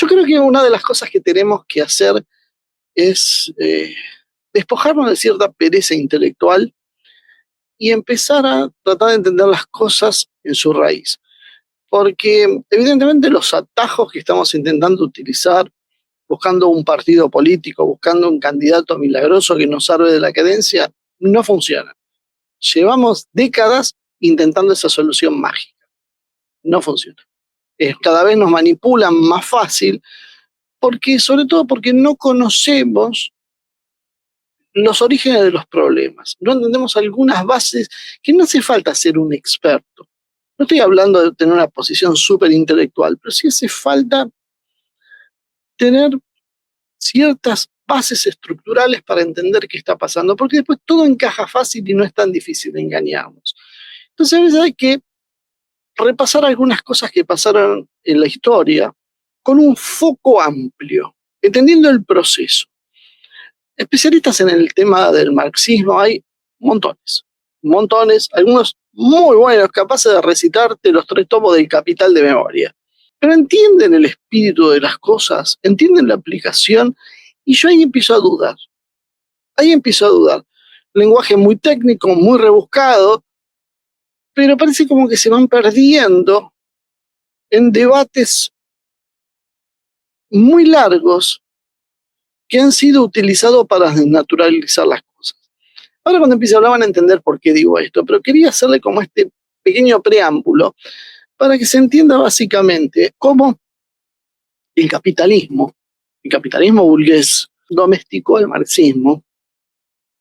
Yo creo que una de las cosas que tenemos que hacer es despojarnos de cierta pereza intelectual y empezar a tratar de entender las cosas en su raíz. Porque evidentemente los atajos que estamos intentando utilizar, buscando un partido político, buscando un candidato milagroso que nos salve de la cadencia, no funcionan. Llevamos décadas intentando esa solución mágica. No funciona. Cada vez nos manipulan más fácil, sobre todo porque no conocemos los orígenes de los problemas. No entendemos algunas bases que no hace falta ser un experto. No estoy hablando de tener una posición súper intelectual, pero sí hace falta tener ciertas bases estructurales para entender qué está pasando, porque después todo encaja fácil y no es tan difícil de engañarnos. Entonces a veces hay que repasar algunas cosas que pasaron en la historia con un foco amplio, entendiendo el proceso. Especialistas en el tema del marxismo hay montones, algunos muy buenos, capaces de recitarte los 3 tomos del Capital de memoria. Pero entienden el espíritu de las cosas, entienden la aplicación, y yo ahí empiezo a dudar. Lenguaje muy técnico, muy rebuscado, pero parece como que se van perdiendo en debates muy largos que han sido utilizados para desnaturalizar las cosas. Ahora cuando empiece a hablar van a entender por qué digo esto, pero quería hacerle como este pequeño preámbulo para que se entienda básicamente cómo el capitalismo burgués, domesticó el marxismo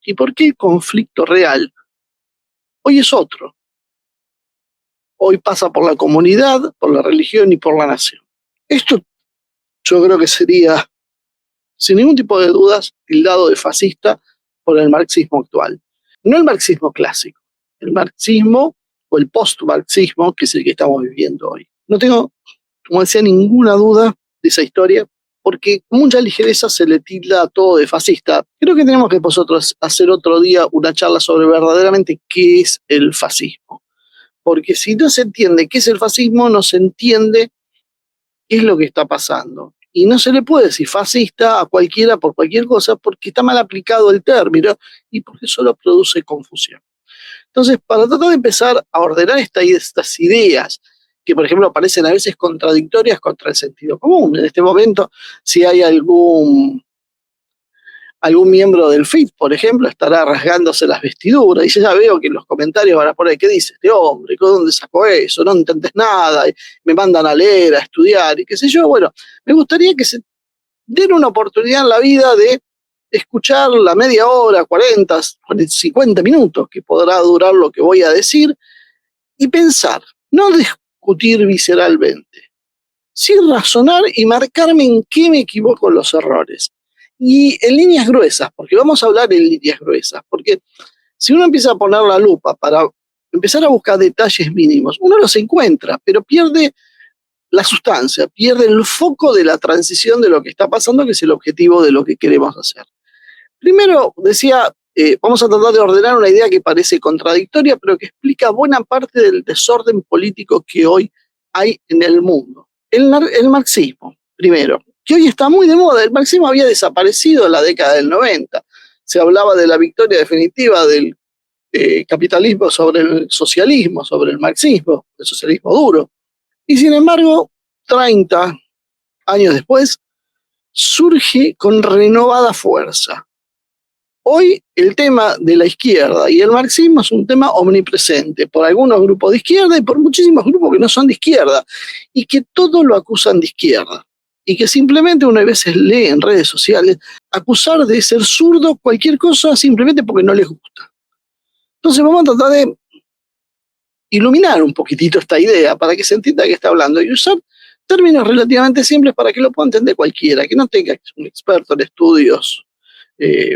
y por qué el conflicto real hoy es otro. Hoy pasa por la comunidad, por la religión y por la nación. Esto yo creo que sería, sin ningún tipo de dudas, tildado de fascista por el marxismo actual. No el marxismo clásico, el marxismo o el post-marxismo, que es el que estamos viviendo hoy. No tengo, como decía, ninguna duda de esa historia, porque con mucha ligereza se le tilda a todo de fascista. Creo que tenemos que nosotros hacer otro día una charla sobre verdaderamente qué es el fascismo. Porque si no se entiende qué es el fascismo, no se entiende qué es lo que está pasando. Y no se le puede decir fascista a cualquiera por cualquier cosa porque está mal aplicado el término y porque solo produce confusión. Entonces, para tratar de empezar a ordenar estas ideas, que por ejemplo parecen a veces contradictorias contra el sentido común. En este momento, si hay algún miembro del FIT, por ejemplo, estará rasgándose las vestiduras, y yo ya veo que en los comentarios van a poner, ¿qué dice este hombre? ¿Dónde sacó eso? No entendés nada, y me mandan a leer, a estudiar, y qué sé yo. Bueno, me gustaría que se den una oportunidad en la vida de escuchar la media hora, 40, 50 minutos que podrá durar lo que voy a decir, y pensar, no discutir visceralmente, sí razonar y marcarme en qué me equivoco en los errores. Y en líneas gruesas, porque vamos a hablar en líneas gruesas, porque si uno empieza a poner la lupa para empezar a buscar detalles mínimos, uno los encuentra, pero pierde la sustancia, pierde el foco de la transición de lo que está pasando, que es el objetivo de lo que queremos hacer. Primero, decía, vamos a tratar de ordenar una idea que parece contradictoria, pero que explica buena parte del desorden político que hoy hay en el mundo. El marxismo, primero, que hoy está muy de moda. El marxismo había desaparecido en la década del 90. Se hablaba de la victoria definitiva del capitalismo sobre el socialismo, sobre el marxismo, el socialismo duro. Y sin embargo, 30 años después, surge con renovada fuerza. Hoy el tema de la izquierda y el marxismo es un tema omnipresente por algunos grupos de izquierda y por muchísimos grupos que no son de izquierda y que todo lo acusan de izquierda y que simplemente uno a veces lee en redes sociales acusar de ser zurdo cualquier cosa simplemente porque no les gusta. Entonces vamos a tratar de iluminar un poquitito esta idea para que se entienda de qué está hablando y usar términos relativamente simples para que lo pueda entender cualquiera, que no tenga que ser un experto en estudios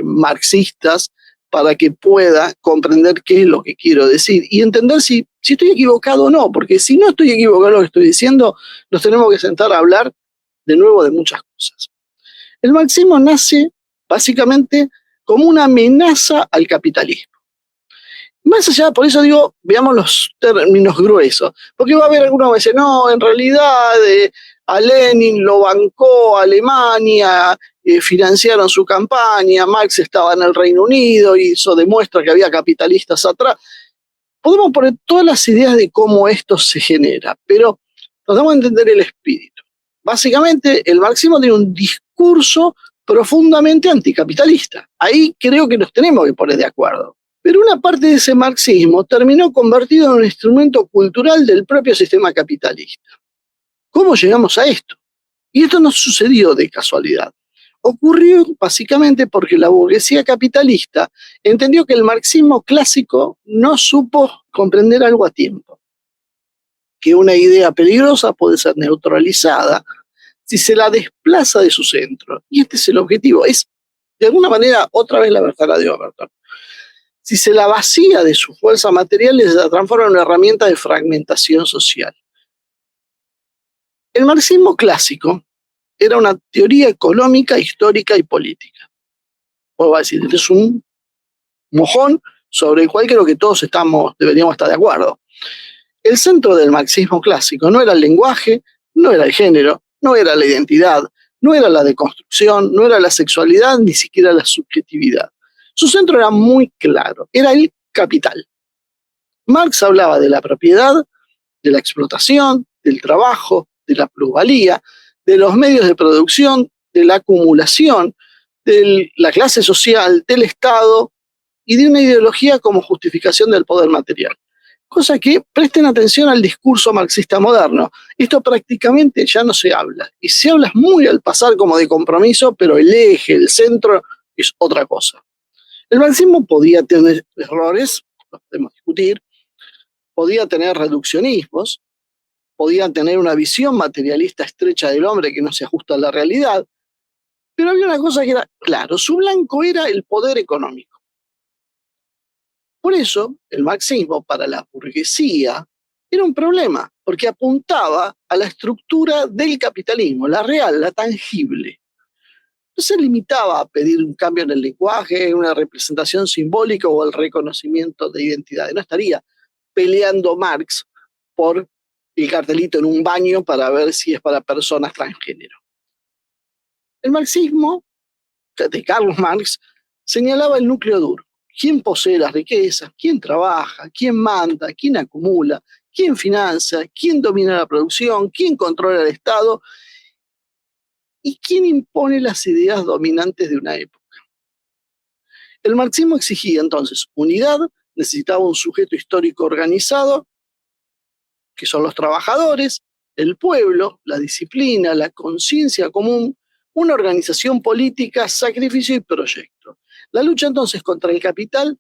marxistas para que pueda comprender qué es lo que quiero decir y entender si estoy equivocado o no, porque si no estoy equivocado en lo que estoy diciendo, nos tenemos que sentar a hablar de nuevo de muchas cosas. El marxismo nace básicamente como una amenaza al capitalismo. Más allá, por eso digo, veamos los términos gruesos, porque va a haber algunos que dicen, no, en realidad a Lenin lo bancó Alemania, financiaron su campaña, Marx estaba en el Reino Unido y eso demuestra que había capitalistas atrás. Podemos poner todas las ideas de cómo esto se genera, pero tratamos de entender el espíritu. Básicamente, el marxismo tiene un discurso profundamente anticapitalista. Ahí creo que nos tenemos que poner de acuerdo. Pero una parte de ese marxismo terminó convertido en un instrumento cultural del propio sistema capitalista. ¿Cómo llegamos a esto? Y esto no sucedió de casualidad. Ocurrió básicamente porque la burguesía capitalista entendió que el marxismo clásico no supo comprender algo a tiempo, que una idea peligrosa puede ser neutralizada si se la desplaza de su centro. Y este es el objetivo. Es, de alguna manera, otra vez la verdad de Overton. Si se la vacía de su fuerza material, se la transforma en una herramienta de fragmentación social. El marxismo clásico era una teoría económica, histórica y política. Vos vas a decir, este es un mojón sobre el cual creo que todos deberíamos estar de acuerdo. El centro del marxismo clásico no era el lenguaje, no era el género, no era la identidad, no era la deconstrucción, no era la sexualidad, ni siquiera la subjetividad. Su centro era muy claro, era el capital. Marx hablaba de la propiedad, de la explotación, del trabajo, de la plusvalía, de los medios de producción, de la acumulación, de la clase social, del Estado y de una ideología como justificación del poder material. Cosa que presten atención al discurso marxista moderno. Esto prácticamente ya no se habla. Y se habla muy al pasar como de compromiso, pero el eje, el centro, es otra cosa. El marxismo podía tener errores, los podemos discutir, podía tener reduccionismos, podía tener una visión materialista estrecha del hombre que no se ajusta a la realidad, pero había una cosa que era, claro, su blanco era el poder económico. Por eso, el marxismo para la burguesía era un problema, porque apuntaba a la estructura del capitalismo, la real, la tangible. No se limitaba a pedir un cambio en el lenguaje, una representación simbólica o el reconocimiento de identidades. No estaría peleando Marx por el cartelito en un baño para ver si es para personas transgénero. El marxismo de Karl Marx señalaba el núcleo duro. ¿Quién posee las riquezas? ¿Quién trabaja? ¿Quién manda? ¿Quién acumula? ¿Quién financia? ¿Quién domina la producción? ¿Quién controla el Estado? ¿Y quién impone las ideas dominantes de una época? El marxismo exigía entonces unidad, necesitaba un sujeto histórico organizado, que son los trabajadores, el pueblo, la disciplina, la conciencia común, una organización política, sacrificio y proyecto. La lucha entonces contra el capital,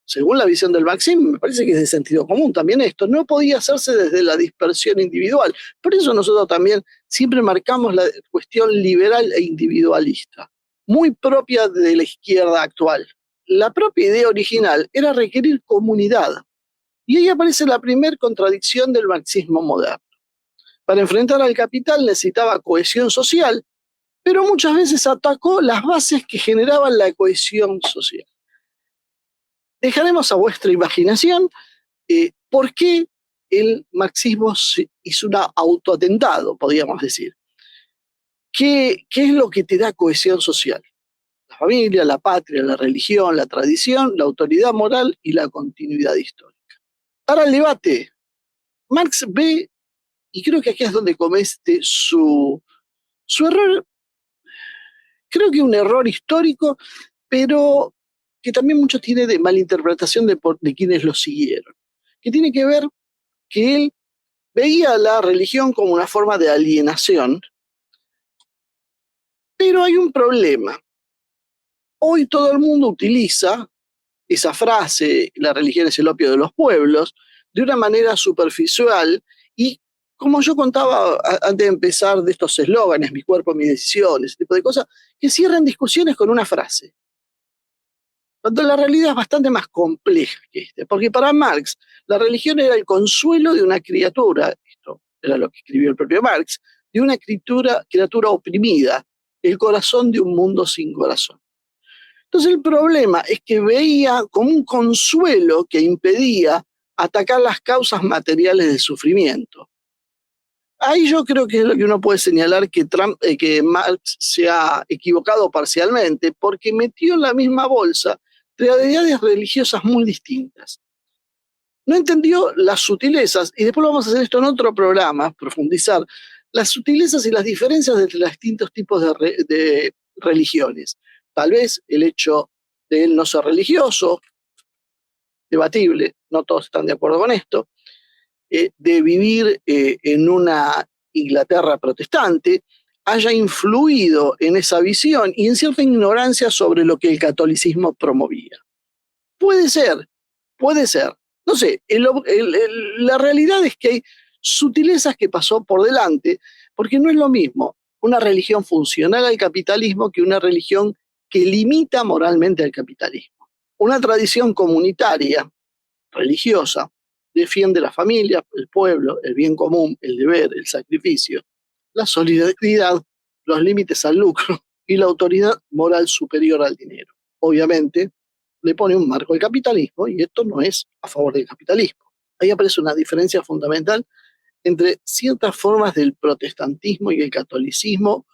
según la visión del marxismo, me parece que es de sentido común también esto, no podía hacerse desde la dispersión individual. Por eso nosotros también siempre marcamos la cuestión liberal e individualista, muy propia de la izquierda actual. La propia idea original era requerir comunidad. Y ahí aparece la primera contradicción del marxismo moderno. Para enfrentar al capital necesitaba cohesión social, pero muchas veces atacó las bases que generaban la cohesión social. Dejaremos a vuestra imaginación por qué el marxismo hizo un autoatentado, podríamos decir. ¿Qué es lo que te da cohesión social? La familia, la patria, la religión, la tradición, la autoridad moral y la continuidad histórica. Para el debate, Marx ve, y creo que aquí es donde comete su error, creo que un error histórico, pero que también mucho tiene de malinterpretación de quienes lo siguieron, que tiene que ver que él veía la religión como una forma de alienación, pero hay un problema. Hoy todo el mundo utiliza esa frase, la religión es el opio de los pueblos, de una manera superficial y, como yo contaba antes de empezar, de estos eslóganes, mi cuerpo, mis decisiones, ese tipo de cosas, que cierran discusiones con una frase. Cuando la realidad es bastante más compleja que este, porque para Marx la religión era el consuelo de una criatura, esto era lo que escribió el propio Marx, de una criatura oprimida, el corazón de un mundo sin corazón. Entonces el problema es que veía como un consuelo que impedía atacar las causas materiales del sufrimiento. Ahí yo creo que es lo que uno puede señalar que Marx se ha equivocado parcialmente, porque metió en la misma bolsa realidades religiosas muy distintas. No entendió las sutilezas, y después lo vamos a hacer esto en otro programa, profundizar, las sutilezas y las diferencias entre los distintos tipos de religiones. Tal vez el hecho de él no ser religioso, debatible, no todos están de acuerdo con esto, de vivir en una Inglaterra protestante, haya influido en esa visión y en cierta ignorancia sobre lo que el catolicismo promovía. Puede ser, puede ser. No sé, la realidad es que hay sutilezas que pasó por delante, porque no es lo mismo una religión funcional al capitalismo que una religión que limita moralmente al capitalismo. Una tradición comunitaria, religiosa, defiende la familia, el pueblo, el bien común, el deber, el sacrificio, la solidaridad, los límites al lucro y la autoridad moral superior al dinero. Obviamente, le pone un marco al capitalismo y esto no es a favor del capitalismo. Ahí aparece una diferencia fundamental entre ciertas formas del protestantismo y el catolicismo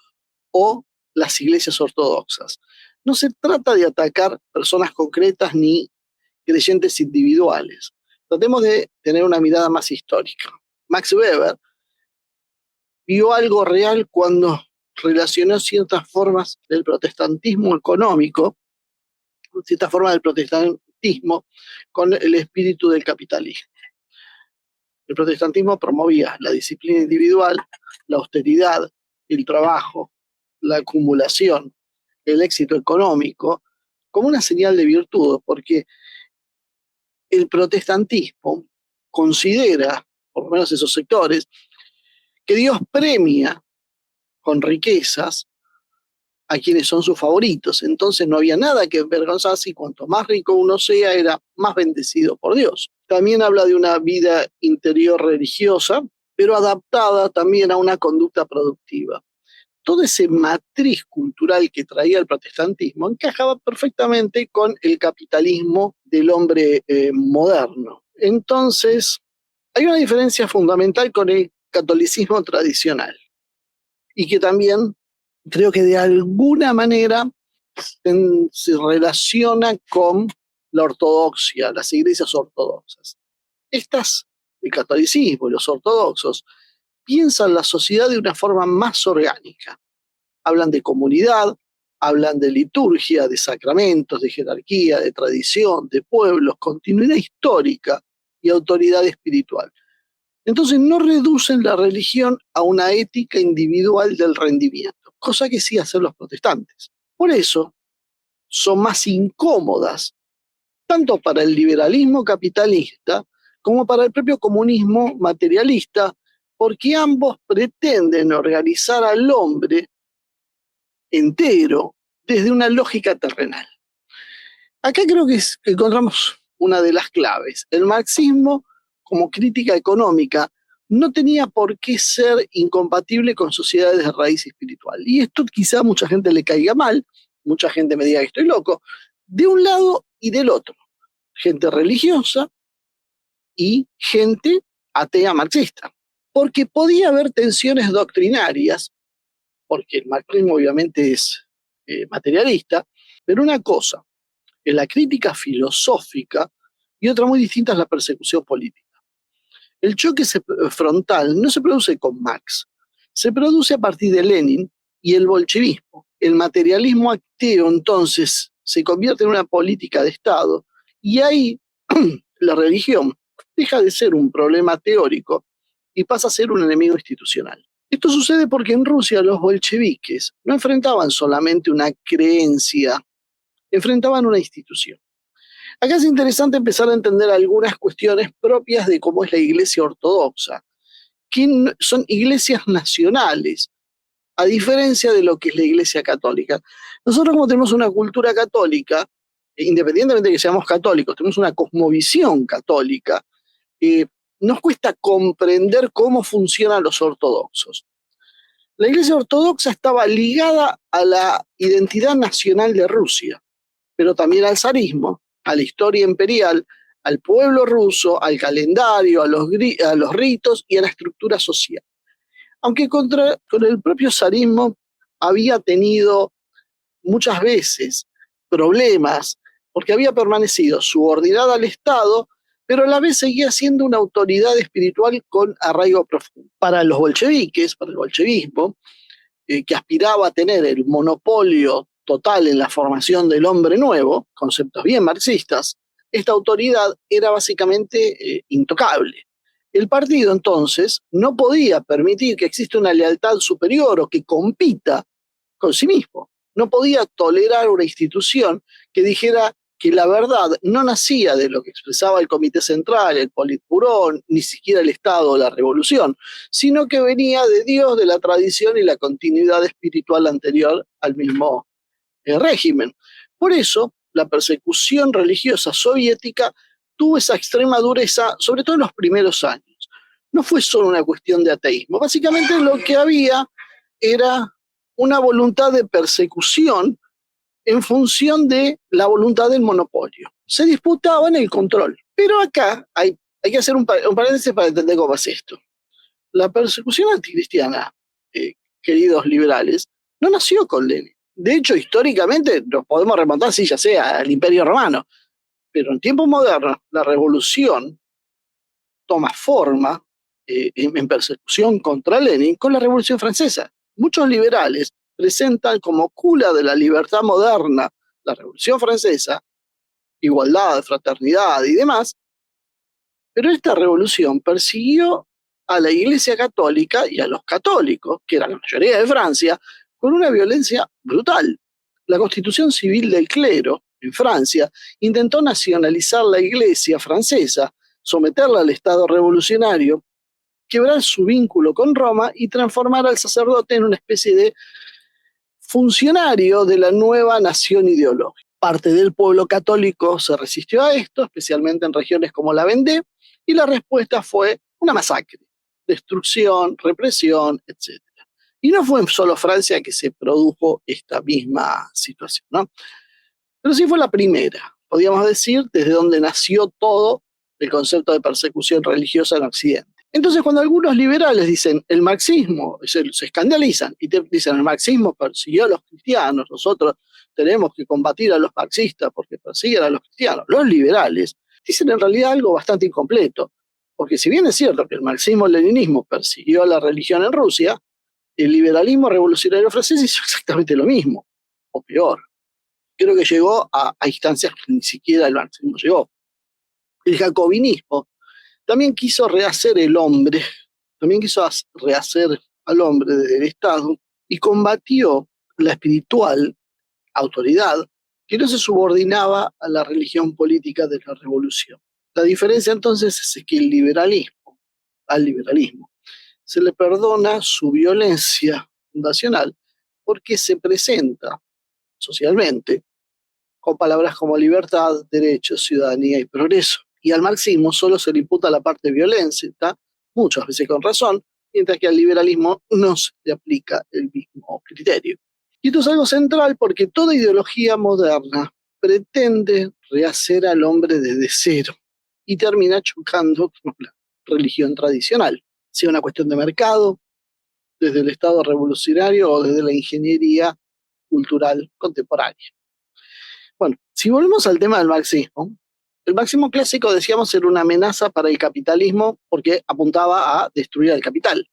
o las iglesias ortodoxas. No se trata de atacar personas concretas ni creyentes individuales. Tratemos de tener una mirada más histórica. Max Weber vio algo real cuando relacionó ciertas formas del protestantismo económico, ciertas formas del protestantismo con el espíritu del capitalismo. El protestantismo promovía la disciplina individual, la austeridad, el trabajo, la acumulación, el éxito económico, como una señal de virtud, porque el protestantismo considera, por lo menos esos sectores, que Dios premia con riquezas a quienes son sus favoritos. Entonces no había nada que avergonzarse y cuanto más rico uno sea, era más bendecido por Dios. También habla de una vida interior religiosa, pero adaptada también a una conducta productiva. Todo ese matriz cultural que traía el protestantismo encajaba perfectamente con el capitalismo del hombre moderno. Entonces, hay una diferencia fundamental con el catolicismo tradicional y que también creo que de alguna manera se relaciona con la ortodoxia, las iglesias ortodoxas. El catolicismo y los ortodoxos, piensan la sociedad de una forma más orgánica. Hablan de comunidad, hablan de liturgia, de sacramentos, de jerarquía, de tradición, de pueblos, continuidad histórica y autoridad espiritual. Entonces no reducen la religión a una ética individual del rendimiento, cosa que sí hacen los protestantes. Por eso son más incómodas, tanto para el liberalismo capitalista como para el propio comunismo materialista, porque ambos pretenden organizar al hombre entero desde una lógica terrenal. Acá creo que encontramos una de las claves. El marxismo, como crítica económica, no tenía por qué ser incompatible con sociedades de raíz espiritual. Y esto quizá a mucha gente le caiga mal, mucha gente me diga que estoy loco, de un lado y del otro. Gente religiosa y gente atea marxista. Porque podía haber tensiones doctrinarias, porque el marxismo obviamente es materialista, pero una cosa es la crítica filosófica y otra muy distinta es la persecución política. El choque frontal no se produce con Marx, se produce a partir de Lenin y el bolchevismo. El materialismo ateo entonces se convierte en una política de Estado y ahí la religión deja de ser un problema teórico y pasa a ser un enemigo institucional. Esto sucede porque en Rusia los bolcheviques no enfrentaban solamente una creencia, enfrentaban una institución. Acá es interesante empezar a entender algunas cuestiones propias de cómo es la iglesia ortodoxa, que son iglesias nacionales, a diferencia de lo que es la iglesia católica. Nosotros como tenemos una cultura católica, independientemente de que seamos católicos, tenemos una cosmovisión católica, nos cuesta comprender cómo funcionan los ortodoxos. La iglesia ortodoxa estaba ligada a la identidad nacional de Rusia, pero también al zarismo, a la historia imperial, al pueblo ruso, al calendario, a los ritos y a la estructura social. aunque con el propio zarismo había tenido muchas veces problemas, porque había permanecido subordinada al Estado, pero a la vez seguía siendo una autoridad espiritual con arraigo profundo. Para los bolcheviques, para el bolchevismo, que aspiraba a tener el monopolio total en la formación del hombre nuevo, conceptos bien marxistas, esta autoridad era básicamente intocable. El partido entonces no podía permitir que exista una lealtad superior o que compita con sí mismo. No podía tolerar una institución que dijera que la verdad no nacía de lo que expresaba el Comité Central, el Politburó, ni siquiera el Estado o la Revolución, sino que venía de Dios, de la tradición y la continuidad espiritual anterior al mismo régimen. Por eso, la persecución religiosa soviética tuvo esa extrema dureza, sobre todo en los primeros años. No fue solo una cuestión de ateísmo. Básicamente lo que había era una voluntad de persecución en función de la voluntad del monopolio. Se disputaban el control. Pero acá hay que hacer un paréntesis para entender cómo es esto. La persecución anticristiana, queridos liberales, no nació con Lenin. De hecho, históricamente nos podemos remontar, sí, ya sea al Imperio Romano, pero en tiempos modernos la revolución toma forma en persecución contra Lenin con la Revolución Francesa. Muchos liberales presentan como cuna de la libertad moderna la Revolución Francesa, igualdad, fraternidad y demás, pero esta revolución persiguió a la Iglesia Católica y a los católicos, que era la mayoría de Francia, con una violencia brutal. La constitución civil del clero en Francia intentó nacionalizar la Iglesia francesa, someterla al Estado revolucionario, quebrar su vínculo con Roma y transformar al sacerdote en una especie de funcionario de la nueva nación ideológica. Parte del pueblo católico se resistió a esto, especialmente en regiones como la Vendée, y la respuesta fue una masacre, destrucción, represión, etc. Y no fue en solo Francia que se produjo esta misma situación, ¿no? Pero sí fue la primera, podríamos decir, desde donde nació todo el concepto de persecución religiosa en Occidente. Entonces, cuando algunos liberales dicen el marxismo, se escandalizan y te dicen el marxismo persiguió a los cristianos, nosotros tenemos que combatir a los marxistas porque persiguen a los cristianos. Los liberales dicen en realidad algo bastante incompleto, porque si bien es cierto que el marxismo-leninismo persiguió a la religión en Rusia, el liberalismo revolucionario francés hizo exactamente lo mismo, o peor. Creo que llegó a instancias que ni siquiera el marxismo llegó. El jacobinismo también quiso rehacer el hombre, también quiso rehacer al hombre del Estado y combatió la espiritual autoridad que no se subordinaba a la religión política de la revolución. La diferencia entonces es que al liberalismo, se le perdona su violencia fundacional porque se presenta socialmente con palabras como libertad, derechos, ciudadanía y progreso. Y al marxismo solo se le imputa la parte violenta, muchas veces con razón, mientras que al liberalismo no se le aplica el mismo criterio. Y esto es algo central porque toda ideología moderna pretende rehacer al hombre desde cero y termina chocando con la religión tradicional, sea una cuestión de mercado, desde el Estado revolucionario o desde la ingeniería cultural contemporánea. Bueno, si volvemos al tema del marxismo, el marxismo clásico, decíamos, era una amenaza para el capitalismo porque apuntaba a destruir al capital.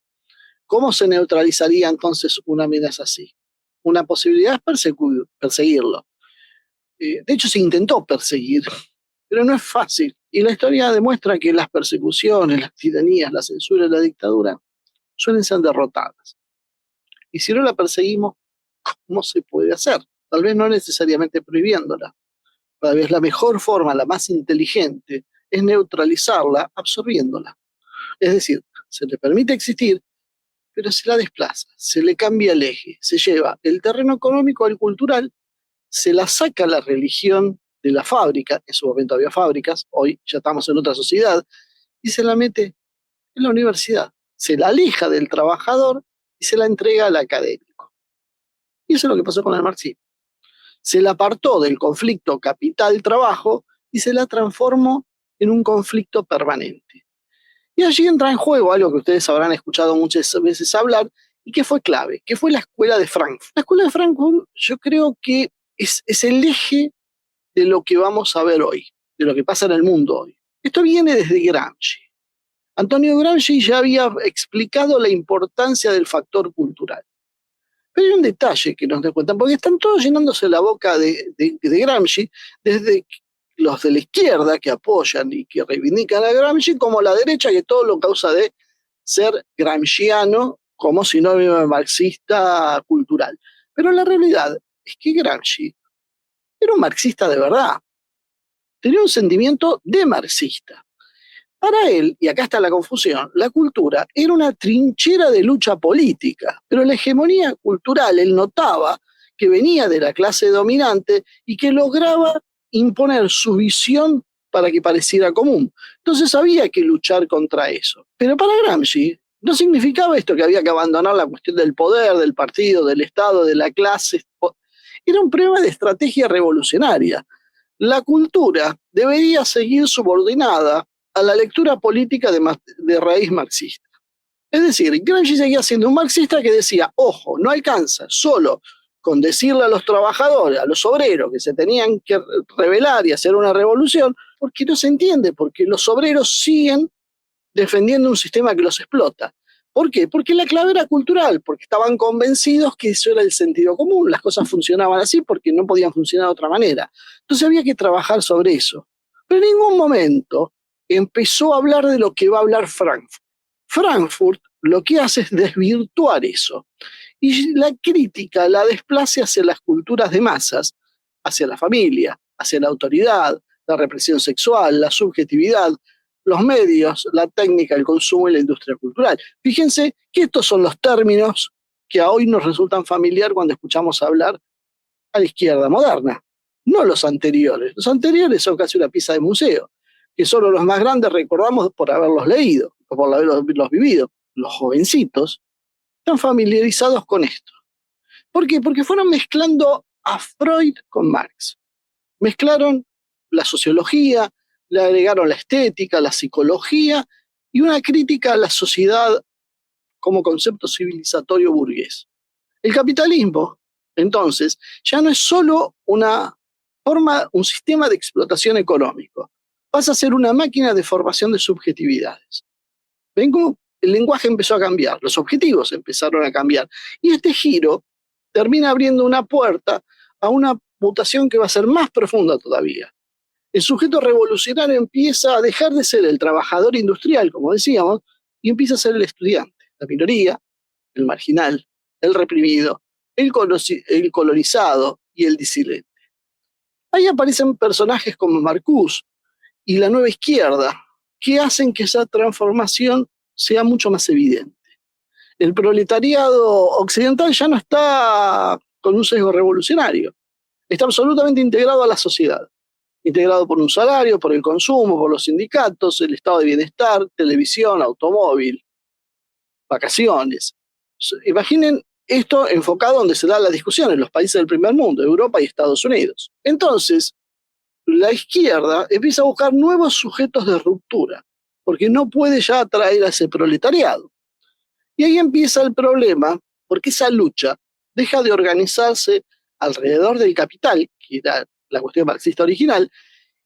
¿Cómo se neutralizaría entonces una amenaza así? Una posibilidad es perseguirlo. De hecho, se intentó perseguir, pero no es fácil. Y la historia demuestra que las persecuciones, las tiranías, la censura y la dictadura suelen ser derrotadas. Y si no la perseguimos, ¿cómo se puede hacer? Tal vez no necesariamente prohibiéndola. Tal vez la mejor forma, la más inteligente, es neutralizarla absorbiéndola. Es decir, se le permite existir, pero se la desplaza, se le cambia el eje, se lleva el terreno económico al cultural, se la saca la religión de la fábrica, en su momento había fábricas, hoy ya estamos en otra sociedad, y se la mete en la universidad. Se la aleja del trabajador y se la entrega al académico. Y eso es lo que pasó con el marxismo. Se la apartó del conflicto capital-trabajo y se la transformó en un conflicto permanente. Y allí entra en juego algo que ustedes habrán escuchado muchas veces hablar y que fue clave, que fue la escuela de Frankfurt. La escuela de Frankfurt yo creo que es el eje de lo que vamos a ver hoy, de lo que pasa en el mundo hoy. Esto viene desde Gramsci. Antonio Gramsci ya había explicado la importancia del factor cultural. Pero hay un detalle que nos da cuenta, porque están todos llenándose la boca de Gramsci, desde los de la izquierda que apoyan y que reivindican a Gramsci, como la derecha que todo lo causa de ser gramsciano como sinónimo marxista cultural. Pero la realidad es que Gramsci era un marxista de verdad, tenía un sentimiento de marxista. Para él, y acá está la confusión, la cultura era una trinchera de lucha política, pero la hegemonía cultural él notaba que venía de la clase dominante y que lograba imponer su visión para que pareciera común. Entonces había que luchar contra eso. Pero para Gramsci no significaba esto que había que abandonar la cuestión del poder, del partido, del Estado, de la clase. Era un problema de estrategia revolucionaria. La cultura debería seguir subordinada a la lectura política de raíz marxista. Es decir, Gramsci seguía siendo un marxista que decía, ojo, no alcanza solo con decirle a los trabajadores, a los obreros que se tenían que rebelar y hacer una revolución, porque no se entiende, porque los obreros siguen defendiendo un sistema que los explota. ¿Por qué? Porque la clave era cultural, porque estaban convencidos que eso era el sentido común, las cosas funcionaban así porque no podían funcionar de otra manera. Entonces había que trabajar sobre eso. Pero en ningún momento empezó a hablar de lo que va a hablar Frankfurt. Frankfurt lo que hace es desvirtuar eso. Y la crítica la desplace hacia las culturas de masas, hacia la familia, hacia la autoridad, la represión sexual, la subjetividad, los medios, la técnica, el consumo y la industria cultural. Fíjense que estos son los términos que a hoy nos resultan familiar cuando escuchamos hablar a la izquierda moderna, no los anteriores. Los anteriores son casi una pieza de museo, que solo los más grandes recordamos por haberlos leído o por haberlos vivido. Los jovencitos están familiarizados con esto. ¿Por qué? Porque fueron mezclando a Freud con Marx. Mezclaron la sociología, le agregaron la estética, la psicología y una crítica a la sociedad como concepto civilizatorio burgués. El capitalismo, entonces, ya no es solo un sistema de explotación económico, pasa a ser una máquina de formación de subjetividades. ¿Ven cómo el lenguaje empezó a cambiar? Los objetivos empezaron a cambiar. Y este giro termina abriendo una puerta a una mutación que va a ser más profunda todavía. El sujeto revolucionario empieza a dejar de ser el trabajador industrial, como decíamos, y empieza a ser el estudiante, la minoría, el marginal, el reprimido, el colonizado y el disidente. Ahí aparecen personajes como Marcuse y la nueva izquierda, que hacen que esa transformación sea mucho más evidente. El proletariado occidental ya no está con un sesgo revolucionario, está absolutamente integrado a la sociedad, integrado por un salario, por el consumo, por los sindicatos, el estado de bienestar, televisión, automóvil, vacaciones. Imaginen esto enfocado donde se da la discusión, en los países del primer mundo, Europa y Estados Unidos. Entonces, la izquierda empieza a buscar nuevos sujetos de ruptura, porque no puede ya atraer a ese proletariado. Y ahí empieza el problema, porque esa lucha deja de organizarse alrededor del capital, que era la cuestión marxista original,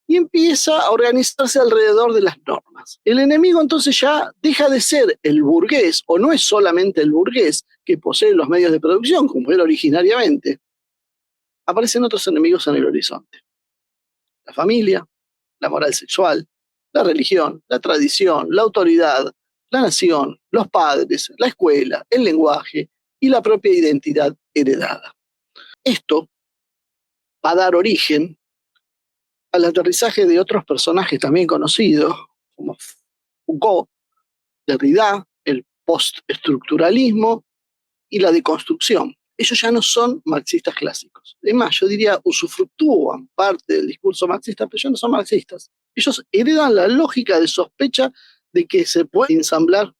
y empieza a organizarse alrededor de las normas. El enemigo entonces ya deja de ser el burgués, o no es solamente el burgués que posee los medios de producción, como era originariamente. Aparecen otros enemigos en el horizonte. La familia, la moral sexual, la religión, la tradición, la autoridad, la nación, los padres, la escuela, el lenguaje y la propia identidad heredada. Esto va a dar origen al aterrizaje de otros personajes también conocidos, como Foucault, Derrida, el postestructuralismo y la deconstrucción. Ellos ya no son marxistas clásicos. Es más, yo diría, usufructúan parte del discurso marxista, pero ya no son marxistas. Ellos heredan la lógica de sospecha de que se puede ensamblar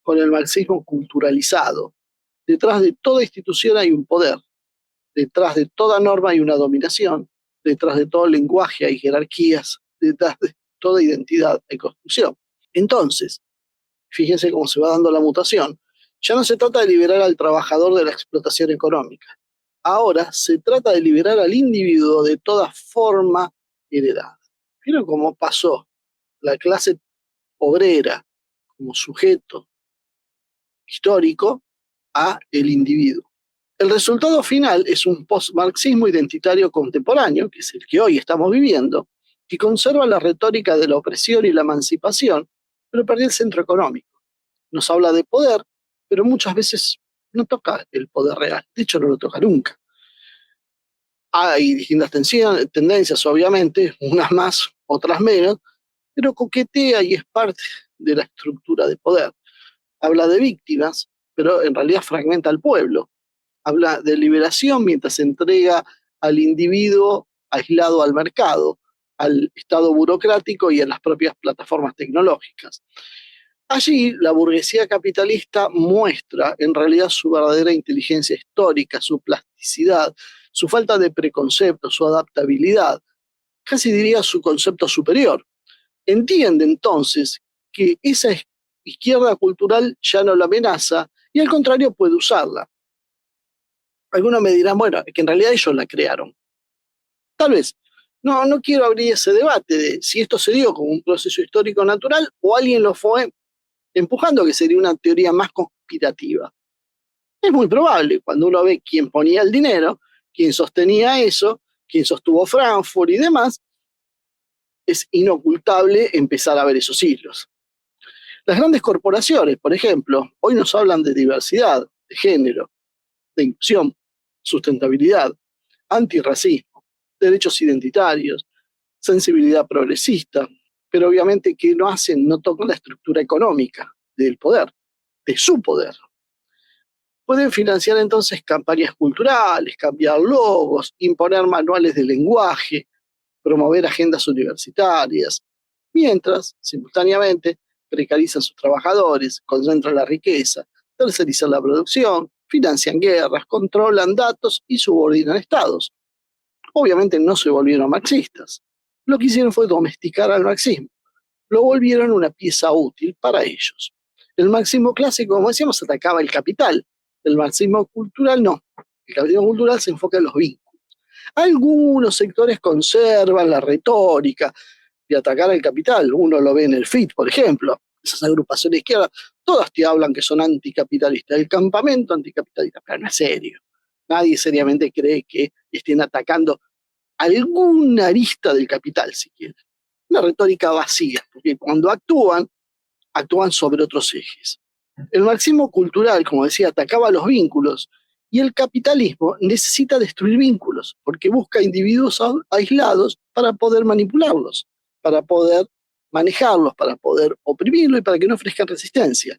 con el marxismo culturalizado. Detrás de toda institución hay un poder, detrás de toda norma hay una dominación, detrás de todo lenguaje hay jerarquías, detrás de toda identidad hay construcción. Entonces, fíjense cómo se va dando la mutación. Ya no se trata de liberar al trabajador de la explotación económica. Ahora se trata de liberar al individuo de toda forma heredada. ¿Vieron cómo pasó la clase obrera como sujeto histórico a el individuo? El resultado final es un postmarxismo identitario contemporáneo, que es el que hoy estamos viviendo, que conserva la retórica de la opresión y la emancipación, pero perdió el centro económico. Nos habla de poder, pero muchas veces no toca el poder real. De hecho, no lo toca nunca. Hay distintas tendencias, obviamente, unas más, otras menos, pero coquetea y es parte de la estructura de poder. Habla de víctimas, pero en realidad fragmenta al pueblo. Habla de liberación mientras entrega al individuo aislado al mercado, al estado burocrático y a las propias plataformas tecnológicas. Allí la burguesía capitalista muestra en realidad su verdadera inteligencia histórica, su plasticidad, su falta de preconceptos, su adaptabilidad, casi diría su concepto superior. Entiende entonces que esa izquierda cultural ya no la amenaza y al contrario puede usarla. Algunos me dirán, bueno, que en realidad ellos la crearon. Tal vez. No quiero abrir ese debate de si esto se dio como un proceso histórico natural o alguien lo fue empujando, que sería una teoría más conspirativa. Es muy probable, cuando uno ve quién ponía el dinero, quién sostenía eso, quién sostuvo Frankfurt y demás, es inocultable empezar a ver esos hilos. Las grandes corporaciones, por ejemplo, hoy nos hablan de diversidad, de género, de inclusión, sustentabilidad, antirracismo, derechos identitarios, sensibilidad progresista, pero obviamente que no hacen, no tocan la estructura económica del poder, de su poder. Pueden financiar entonces campañas culturales, cambiar logos, imponer manuales de lenguaje, promover agendas universitarias, mientras, simultáneamente, precarizan sus trabajadores, concentran la riqueza, tercerizan la producción, financian guerras, controlan datos y subordinan estados. Obviamente no se volvieron marxistas. Lo que hicieron fue domesticar al marxismo. Lo volvieron una pieza útil para ellos. El marxismo clásico, como decíamos, atacaba el capital. El marxismo cultural no. El capitalismo cultural se enfoca en los vínculos. Algunos sectores conservan la retórica de atacar al capital. Uno lo ve en el FIT, por ejemplo. Esas agrupaciones izquierdas, todas te hablan que son anticapitalistas. El campamento anticapitalista, pero no es serio. Nadie seriamente cree que estén atacando alguna arista del capital, siquiera. Una retórica vacía, porque cuando actúan sobre otros ejes. El marxismo cultural, como decía, atacaba los vínculos y el capitalismo necesita destruir vínculos porque busca individuos aislados para poder manipularlos, para poder manejarlos, para poder oprimirlos y para que no ofrezcan resistencia.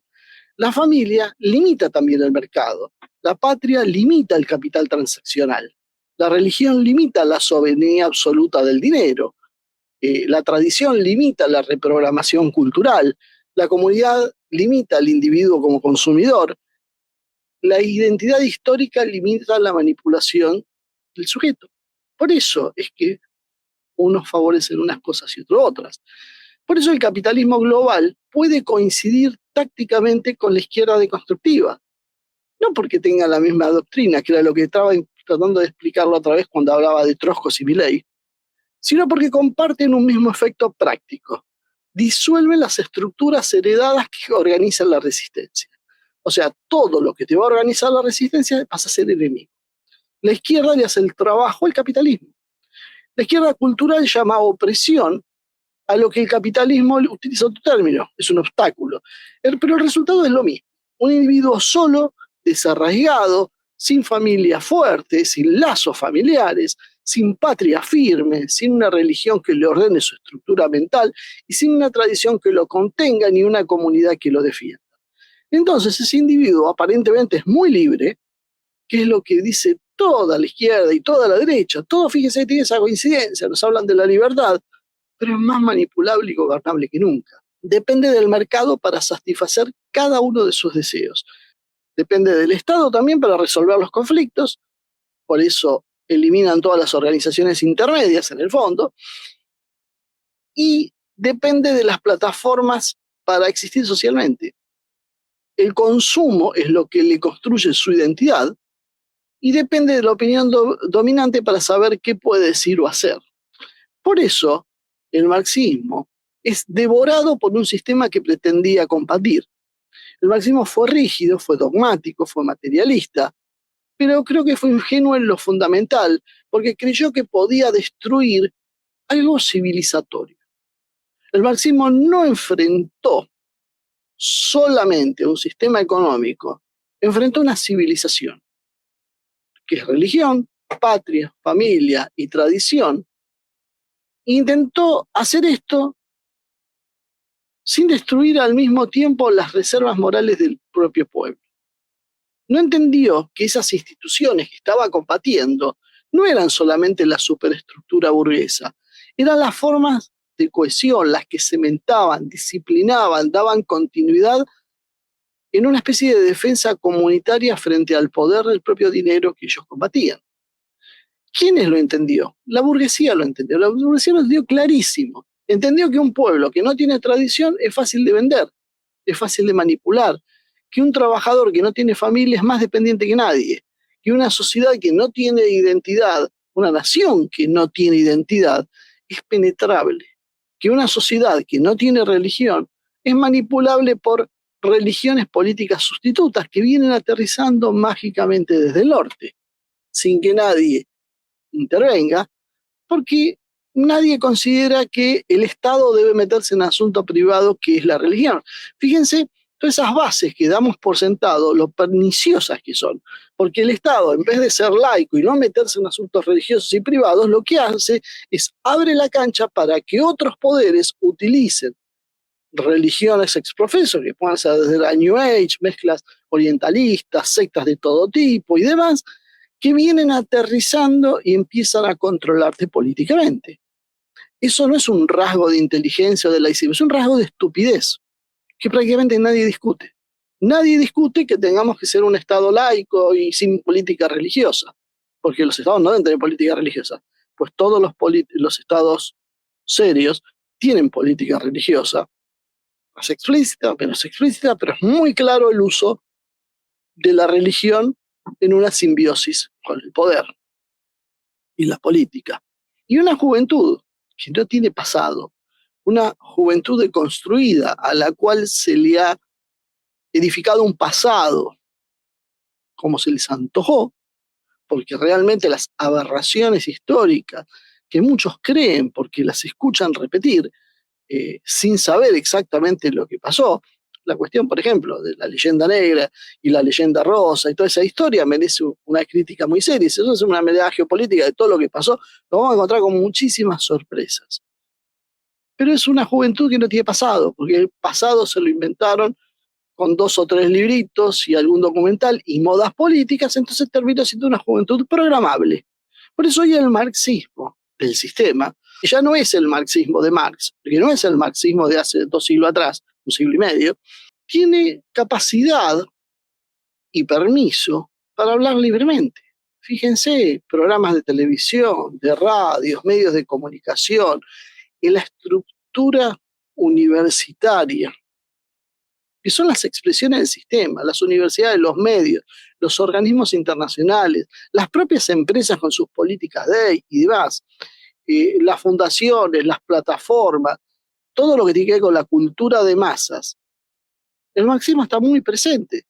La familia limita también el mercado. La patria limita el capital transaccional. La religión limita la soberanía absoluta del dinero. La tradición limita la reprogramación cultural. La comunidad limita al individuo como consumidor. La identidad histórica limita la manipulación del sujeto. Por eso es que unos favorecen unas cosas y otros otras. Por eso el capitalismo global puede coincidir tácticamente con la izquierda deconstructiva. No porque tenga la misma doctrina, que era lo que estaba tratando de explicarlo otra vez cuando hablaba de Trotsky y Milei, sino porque comparten un mismo efecto práctico. Disuelven las estructuras heredadas que organizan la resistencia. O sea, todo lo que te va a organizar la resistencia pasa a ser enemigo. La izquierda le hace el trabajo al capitalismo. La izquierda cultural llama opresión a lo que el capitalismo utiliza otro término, es un obstáculo. Pero el resultado es lo mismo. Un individuo solo, desarraigado, sin familia fuerte, sin lazos familiares, sin patria firme, sin una religión que le ordene su estructura mental y sin una tradición que lo contenga ni una comunidad que lo defienda. Entonces ese individuo aparentemente es muy libre, que es lo que dice toda la izquierda y toda la derecha. Todo, fíjense, tiene esa coincidencia, nos hablan de la libertad, pero es más manipulable y gobernable que nunca. Depende del mercado para satisfacer cada uno de sus deseos. Depende del Estado también para resolver los conflictos, por eso eliminan todas las organizaciones intermedias en el fondo, y depende de las plataformas para existir socialmente. El consumo es lo que le construye su identidad y depende de la opinión dominante para saber qué puede decir o hacer. Por eso, el marxismo es devorado por un sistema que pretendía combatir. El marxismo fue rígido, fue dogmático, fue materialista, pero creo que fue ingenuo en lo fundamental, porque creyó que podía destruir algo civilizatorio. El marxismo no enfrentó solamente un sistema económico, enfrentó una civilización, que es religión, patria, familia y tradición. Intentó hacer esto sin destruir al mismo tiempo las reservas morales del propio pueblo. No entendió que esas instituciones que estaba combatiendo no eran solamente la superestructura burguesa, eran las formas de cohesión, las que cementaban, disciplinaban, daban continuidad en una especie de defensa comunitaria frente al poder del propio dinero que ellos combatían. ¿Quiénes lo entendió? La burguesía lo entendió. La burguesía lo entendió clarísimo. Entendió que un pueblo que no tiene tradición es fácil de vender, es fácil de manipular, que un trabajador que no tiene familia es más dependiente que nadie, que una sociedad que no tiene identidad, una nación que no tiene identidad, es penetrable, que una sociedad que no tiene religión es manipulable por religiones políticas sustitutas que vienen aterrizando mágicamente desde el norte, sin que nadie intervenga, porque nadie considera que el Estado debe meterse en asunto privado que es la religión. Fíjense todas esas bases que damos por sentado, lo perniciosas que son, porque el Estado, en vez de ser laico y no meterse en asuntos religiosos y privados, lo que hace es abre la cancha para que otros poderes utilicen religiones exprofeso, que puedan ser desde la New Age, mezclas orientalistas, sectas de todo tipo y demás, que vienen aterrizando y empiezan a controlarte políticamente. Eso no es un rasgo de inteligencia o de laicismo, es un rasgo de estupidez que prácticamente nadie discute. Nadie discute que tengamos que ser un Estado laico y sin política religiosa, porque los Estados no deben tener política religiosa, pues todos los Estados serios tienen política religiosa, más explícita, menos explícita, pero es muy claro el uso de la religión en una simbiosis con el poder y la política. Y una juventud que no tiene pasado, una juventud deconstruida a la cual se le ha edificado un pasado como se les antojó, porque realmente las aberraciones históricas que muchos creen porque las escuchan repetir sin saber exactamente lo que pasó, la cuestión, por ejemplo, de la leyenda negra y la leyenda rosa y toda esa historia merece una crítica muy seria. Si eso es una mirada geopolítica de todo lo que pasó, lo vamos a encontrar con muchísimas sorpresas. Pero es una juventud que no tiene pasado, porque el pasado se lo inventaron con 2 o 3 libritos y algún documental y modas políticas, entonces termina siendo una juventud programable. Por eso hoy el marxismo del sistema ya no es el marxismo de Marx, porque no es el marxismo de hace 2 siglos atrás, 1 siglo y medio, tiene capacidad y permiso para hablar libremente. Fíjense, programas de televisión, de radios, medios de comunicación, en la estructura universitaria, que son las expresiones del sistema, las universidades, los medios, los organismos internacionales, las propias empresas con sus políticas y demás, las fundaciones, las plataformas, todo lo que tiene que ver con la cultura de masas. El marxismo está muy presente.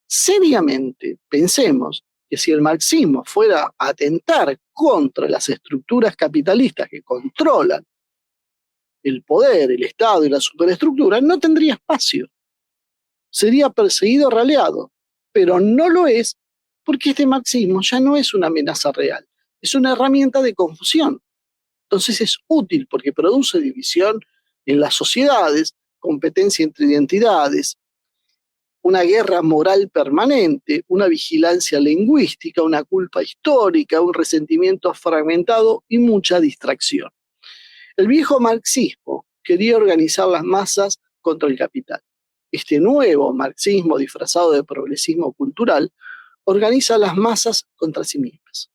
Seriamente pensemos que si el marxismo fuera a atentar contra las estructuras capitalistas que controlan el poder, el Estado y la superestructura, no tendría espacio. Sería perseguido, raleado, pero no lo es porque este marxismo ya no es una amenaza real, es una herramienta de confusión. Entonces es útil porque produce división en las sociedades, competencia entre identidades, una guerra moral permanente, una vigilancia lingüística, una culpa histórica, un resentimiento fragmentado y mucha distracción. El viejo marxismo quería organizar las masas contra el capital. Este nuevo marxismo disfrazado de progresismo cultural organiza las masas contra sí mismas.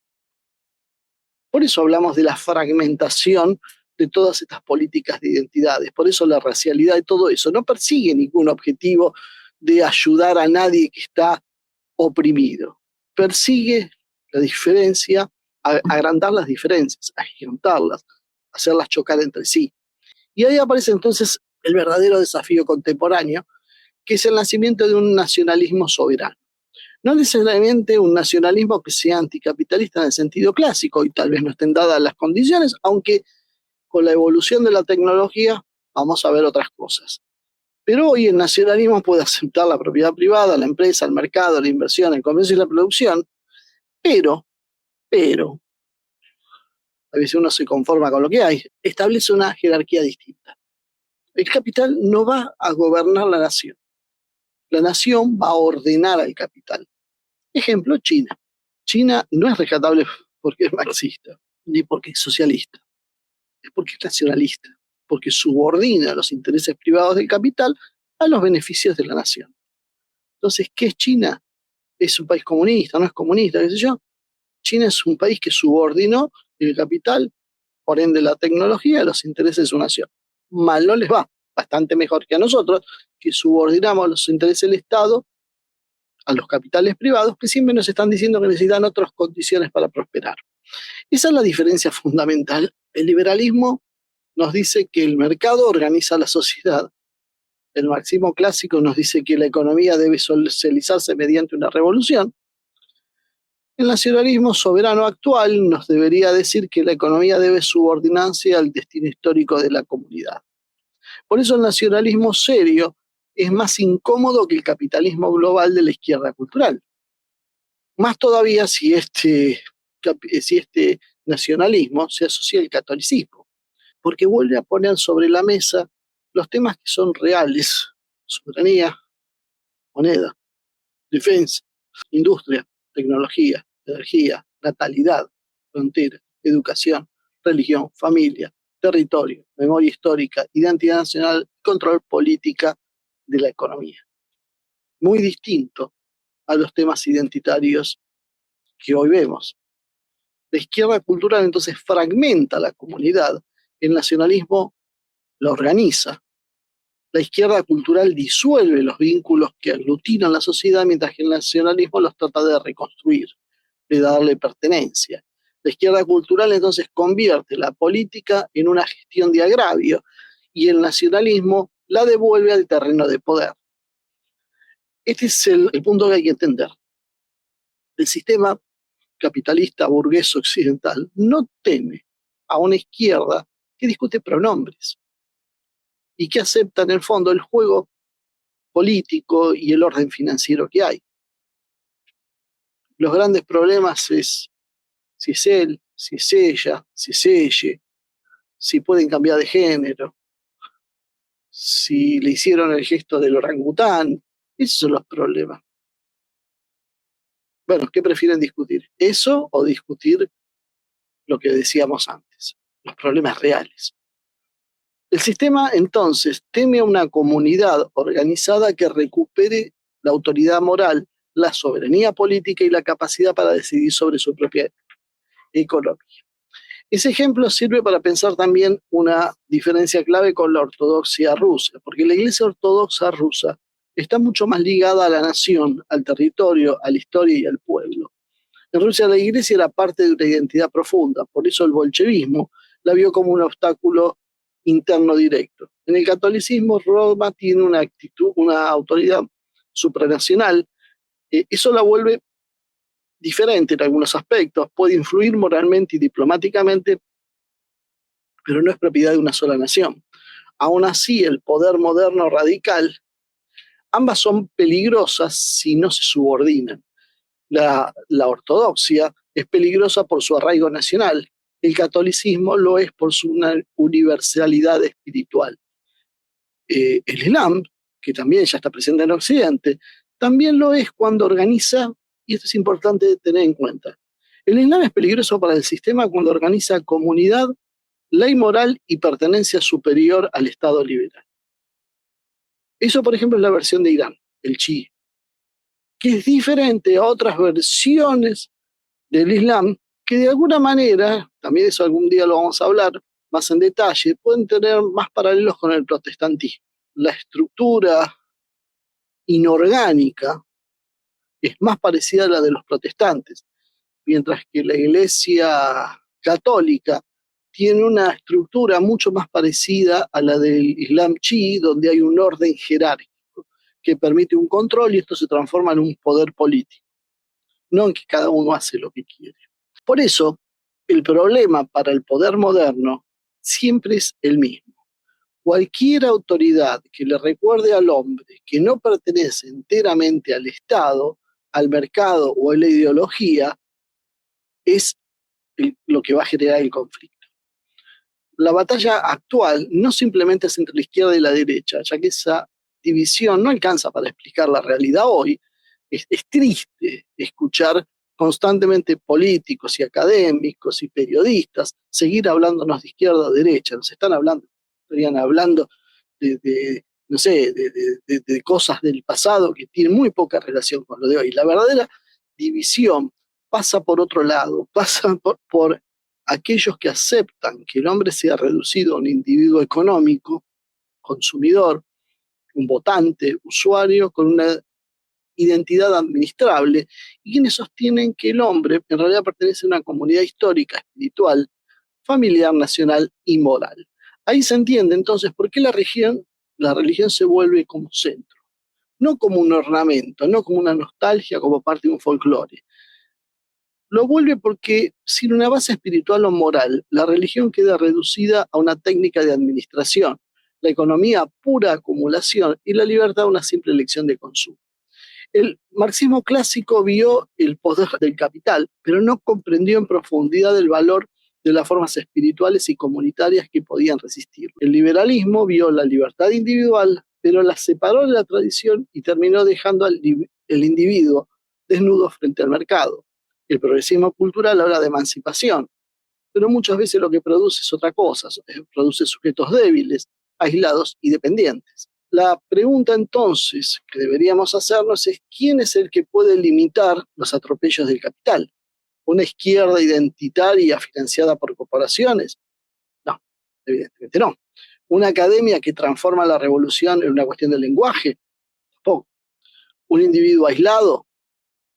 Por eso hablamos de la fragmentación de todas estas políticas de identidades. Por eso la racialidad y todo eso no persigue ningún objetivo de ayudar a nadie que está oprimido. Persigue la diferencia, agrandar las diferencias, agigantarlas, hacerlas chocar entre sí. Y ahí aparece entonces el verdadero desafío contemporáneo, que es el nacimiento de un nacionalismo soberano. No necesariamente un nacionalismo que sea anticapitalista en el sentido clásico, y tal vez no estén dadas las condiciones, aunque con la evolución de la tecnología vamos a ver otras cosas. Pero hoy el nacionalismo puede aceptar la propiedad privada, la empresa, el mercado, la inversión, el comercio y la producción, pero, a veces uno se conforma con lo que hay, establece una jerarquía distinta. El capital no va a gobernar la nación va a ordenar al capital. Ejemplo, China. China no es rescatable porque es marxista, ni porque es socialista, es porque es nacionalista, porque subordina los intereses privados del capital a los beneficios de la nación. Entonces, ¿qué es China? ¿Es un país comunista? ¿No es comunista? ¿Qué sé yo? China es un país que subordinó el capital, por ende la tecnología, a los intereses de su nación. Mal no les va, bastante mejor que a nosotros, que subordinamos los intereses del Estado a los capitales privados, que siempre nos están diciendo que necesitan otras condiciones para prosperar. Esa es la diferencia fundamental. El liberalismo nos dice que el mercado organiza la sociedad. El marxismo clásico nos dice que la economía debe socializarse mediante una revolución. El nacionalismo soberano actual nos debería decir que la economía debe subordinarse al destino histórico de la comunidad. Por eso el nacionalismo serio es más incómodo que el capitalismo global de la izquierda cultural. Más todavía si este nacionalismo se asocia al catolicismo, porque vuelve a poner sobre la mesa los temas que son reales: soberanía, moneda, defensa, industria, tecnología, energía, natalidad, frontera, educación, religión, familia, territorio, memoria histórica, identidad nacional, control política de la economía. Muy distinto a los temas identitarios que hoy vemos. La izquierda cultural entonces fragmenta la comunidad, el nacionalismo la organiza. La izquierda cultural disuelve los vínculos que aglutinan la sociedad, mientras que el nacionalismo los trata de reconstruir, de darle pertenencia. La izquierda cultural entonces convierte la política en una gestión de agravio y el nacionalismo la devuelve al terreno de poder. Este es el punto que hay que entender. El sistema capitalista burgués occidental no teme a una izquierda que discute pronombres y que acepta en el fondo el juego político y el orden financiero que hay. Los grandes problemas es si es él, si es ella, si es ella, si pueden cambiar de género, si le hicieron el gesto del orangután. Esos son los problemas. Bueno, ¿qué prefieren discutir? ¿Eso o discutir lo que decíamos antes? Los problemas reales. El sistema entonces teme a una comunidad organizada que recupere la autoridad moral, la soberanía política y la capacidad para decidir sobre su propia economía. Ese ejemplo sirve para pensar también una diferencia clave con la ortodoxia rusa, porque la Iglesia ortodoxa rusa está mucho más ligada a la nación, al territorio, a la historia y al pueblo. En Rusia la Iglesia era parte de una identidad profunda, por eso el bolchevismo la vio como un obstáculo interno directo. En el catolicismo, Roma tiene una autoridad supranacional. Eso la vuelve diferente en algunos aspectos, puede influir moralmente y diplomáticamente, pero no es propiedad de una sola nación. Aún así, el poder moderno radical, ambas son peligrosas si no se subordinan. La ortodoxia es peligrosa por su arraigo nacional, el catolicismo lo es por su universalidad espiritual. El Islam, que también ya está presente en Occidente, también lo es cuando organiza, y esto es importante tener en cuenta. El Islam es peligroso para el sistema cuando organiza comunidad, ley moral y pertenencia superior al Estado liberal. Eso, por ejemplo, es la versión de Irán, el chií, que es diferente a otras versiones del Islam que de alguna manera, también eso algún día lo vamos a hablar, más en detalle, pueden tener más paralelos con el protestantismo. La estructura inorgánica es más parecida a la de los protestantes, mientras que la Iglesia católica tiene una estructura mucho más parecida a la del Islam chií, donde hay un orden jerárquico que permite un control y esto se transforma en un poder político, no en que cada uno hace lo que quiere. Por eso, el problema para el poder moderno siempre es el mismo. Cualquier autoridad que le recuerde al hombre que no pertenece enteramente al Estado, al mercado o a la ideología, es lo que va a generar el conflicto. La batalla actual no simplemente es entre la izquierda y la derecha, ya que esa división no alcanza para explicar la realidad hoy. Es triste escuchar constantemente políticos y académicos y periodistas seguir hablándonos de izquierda o derecha. Estarían hablando no sé, de cosas del pasado que tienen muy poca relación con lo de hoy. La verdadera división pasa por otro lado, pasa por aquellos que aceptan que el hombre sea reducido a un individuo económico, consumidor, un votante, usuario, con una identidad administrable, y quienes sostienen que el hombre en realidad pertenece a una comunidad histórica, espiritual, familiar, nacional y moral. Ahí se entiende entonces por qué la religión se vuelve como centro, no como un ornamento, no como una nostalgia, como parte de un folclore. Lo vuelve porque sin una base espiritual o moral, la religión queda reducida a una técnica de administración, la economía pura acumulación y la libertad una simple elección de consumo. El marxismo clásico vio el poder del capital, pero no comprendió en profundidad el valor de las formas espirituales y comunitarias que podían resistir. El liberalismo vio la libertad individual, pero la separó de la tradición y terminó dejando el individuo desnudo frente al mercado. El progresismo cultural habla de emancipación, pero muchas veces lo que produce es otra cosa, produce sujetos débiles, aislados y dependientes. La pregunta entonces que deberíamos hacernos es ¿quién es el que puede limitar los atropellos del capital? ¿Una izquierda identitaria financiada por corporaciones? No, evidentemente no. ¿Una academia que transforma la revolución en una cuestión de lenguaje? Tampoco. ¿Un individuo aislado?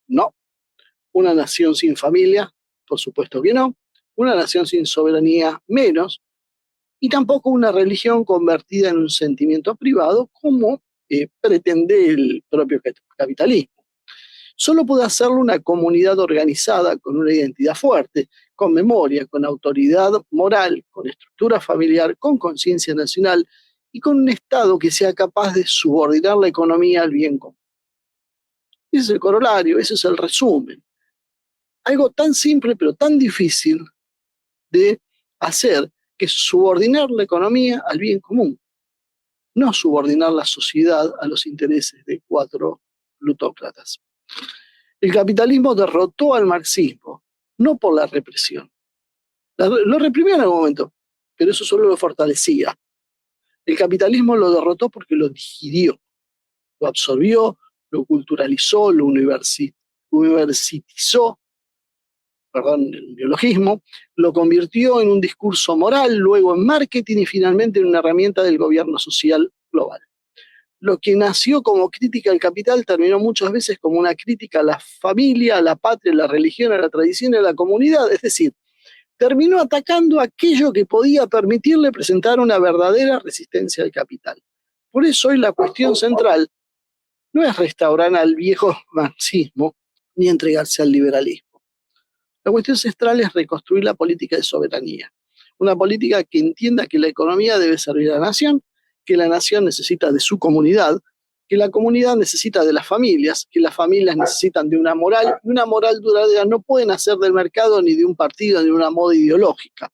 No. ¿Una nación sin familia? Por supuesto que no. ¿Una nación sin soberanía? Menos. Y tampoco una religión convertida en un sentimiento privado como pretende el propio capitalismo. Solo puede hacerlo una comunidad organizada con una identidad fuerte, con memoria, con autoridad moral, con estructura familiar, con conciencia nacional y con un Estado que sea capaz de subordinar la economía al bien común. Ese es el corolario, ese es el resumen. Algo tan simple pero tan difícil de hacer, que es subordinar la economía al bien común, no subordinar la sociedad a los intereses de 4 plutócratas. El capitalismo derrotó al marxismo, no por la represión. Lo reprimió en algún momento, pero eso solo lo fortalecía. El capitalismo lo derrotó porque lo digirió, lo absorbió, lo culturalizó, lo universitizó, perdón, el neologismo, lo convirtió en un discurso moral, luego en marketing y finalmente en una herramienta del gobierno social global. Lo que nació como crítica al capital terminó muchas veces como una crítica a la familia, a la patria, a la religión, a la tradición, a la comunidad, es decir, terminó atacando aquello que podía permitirle presentar una verdadera resistencia al capital. Por eso hoy la cuestión central no es restaurar al viejo marxismo ni entregarse al liberalismo. La cuestión central es reconstruir la política de soberanía, una política que entienda que la economía debe servir a la nación, que la nación necesita de su comunidad, que la comunidad necesita de las familias, que las familias necesitan de una moral, y una moral duradera no puede nacer del mercado, ni de un partido, ni de una moda ideológica.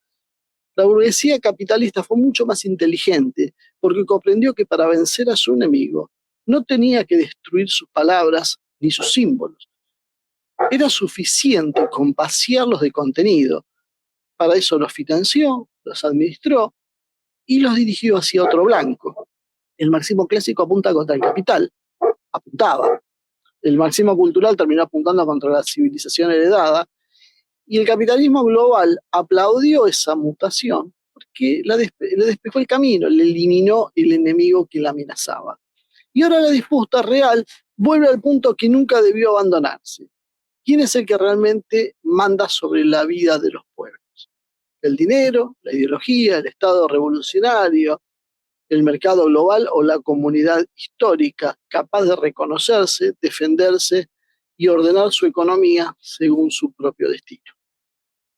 La burguesía capitalista fue mucho más inteligente porque comprendió que para vencer a su enemigo no tenía que destruir sus palabras ni sus símbolos. Era suficiente con vaciarlos de contenido. Para eso los financió, los administró y los dirigió hacia otro blanco. El marxismo clásico apunta contra el capital, apuntaba. El marxismo cultural terminó apuntando contra la civilización heredada y el capitalismo global aplaudió esa mutación porque que le despejó el camino, le eliminó el enemigo que la amenazaba. Y ahora la disputa real vuelve al punto que nunca debió abandonarse. ¿Quién es el que realmente manda sobre la vida de los pueblos? ¿El dinero, la ideología, el Estado revolucionario, el mercado global o la comunidad histórica capaz de reconocerse, defenderse y ordenar su economía según su propio destino?